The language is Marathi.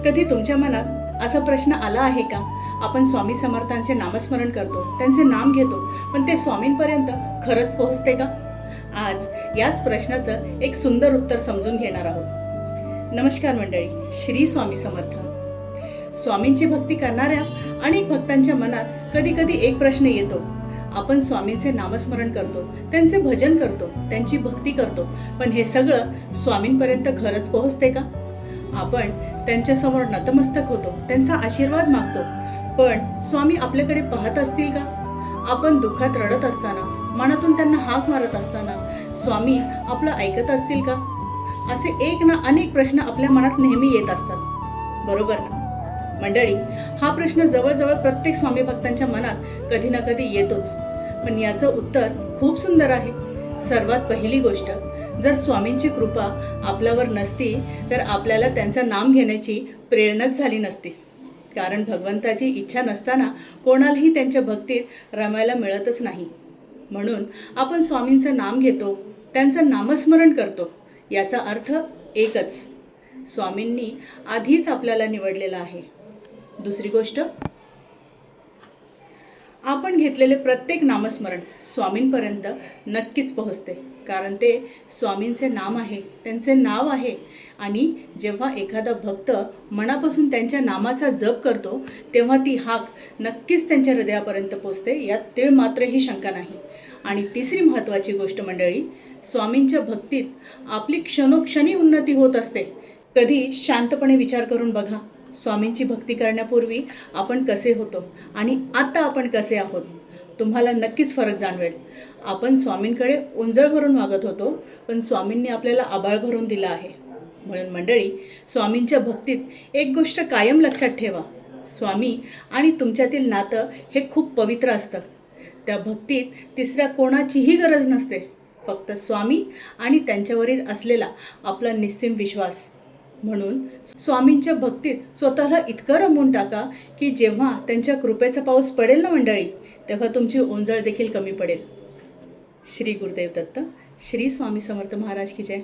कधी तुमच्या मनात असा प्रश्न आला आहे का? आपण स्वामी समर्थांचे नामस्मरण करतो, त्यांचे नाम घेतो, पण ते स्वामींपर्यंत खरंच पोहोचते का? आज याच प्रश्नाचं एक सुंदर उत्तर समजून घेणार आहोत. नमस्कार मंडळी, श्री स्वामी समर्थ. स्वामींची भक्ती करणाऱ्या अनेक भक्तांच्या मनात कधी कधी एक प्रश्न येतो. आपण स्वामींचे नामस्मरण करतो, त्यांचे भजन करतो, त्यांची भक्ती करतो, पण हे सगळं स्वामींपर्यंत खरंच पोहोचते का? आपण त्यांच्यासमोर नतमस्तक होतो, त्यांचा आशीर्वाद मागतो, पण स्वामी आपल्याकडे पाहत असतील का? आपण दुःखात रडत असताना, मनातून त्यांना हाक मारत असताना स्वामी आपलं ऐकत असतील का? असे एक ना अनेक प्रश्न आपल्या मनात नेहमी येत असतात, बरोबर ना मंडळी? हा प्रश्न जवळजवळ प्रत्येक स्वामी भक्तांच्या मनात कधी ना कधी येतोच, पण याचं उत्तर खूप सुंदर आहे. सर्वात पहिली गोष्ट, जर स्वामींची कृपा आपल्यावर नसती तर आपल्याला त्यांचं नाम घेण्याची प्रेरणाच झाली नसती. कारण भगवंताची इच्छा नसताना कोणालाही त्यांच्या भक्तीत रमायला मिळतच नाही. म्हणून आपण स्वामींचं नाम घेतो, त्यांचं नामस्मरण करतो. याचा अर्थ एकच, स्वामींनी आधीच आपल्याला निवडलेलं आहे. दुसरी गोष्ट, आपण घेतलेले प्रत्येक नामस्मरण स्वामींपर्यंत नक्कीच पोहोचते, कारण ते स्वामींचे नाम आहे, त्यांचे नाव आहे. आणि जेव्हा एखादा भक्त मनापासून त्यांच्या नामाचा जप करतो तेव्हा ती हाक नक्कीच त्यांच्या हृदयापर्यंत पोहोचते, यात तीळ मात्रही शंका नाही. आणि तिसरी महत्त्वाची गोष्ट मंडळी, स्वामींच्या भक्तीत आपली क्षणोक्षणी उन्नती होत असते. कधी शांतपणे विचार करून बघा, स्वामींची भक्ती करण्यापूर्वी आपण कसे होतो आणि आता आपण कसे आहोत. तुम्हाला नक्कीच फरक जाणवेल. आपण स्वामींकडे ओंजळ भरून मागत होतो, पण स्वामींनी आपल्याला आभाळ भरून दिला आहे. म्हणून मंडळी, स्वामींच्या भक्तीत एक गोष्ट कायम लक्षात ठेवा, स्वामी आणि तुमच्यातील नातं हे खूप पवित्र असतं. त्या भक्तीत तिसऱ्या कोणाचीही गरज नसते, फक्त स्वामी आणि त्यांच्यावरील असलेला आपला निस्सीम विश्वास. म्हणून स्वामींच्या भक्तीत स्वतःला इतकं रमवून टाका की जेव्हा त्यांच्या कृपेचा पाऊस पडेल ना मंडळी, तेव्हा तुमची ओंजळ देखील कमी पडेल. श्री गुरुदेव दत्त. श्री स्वामी समर्थ महाराज की जय.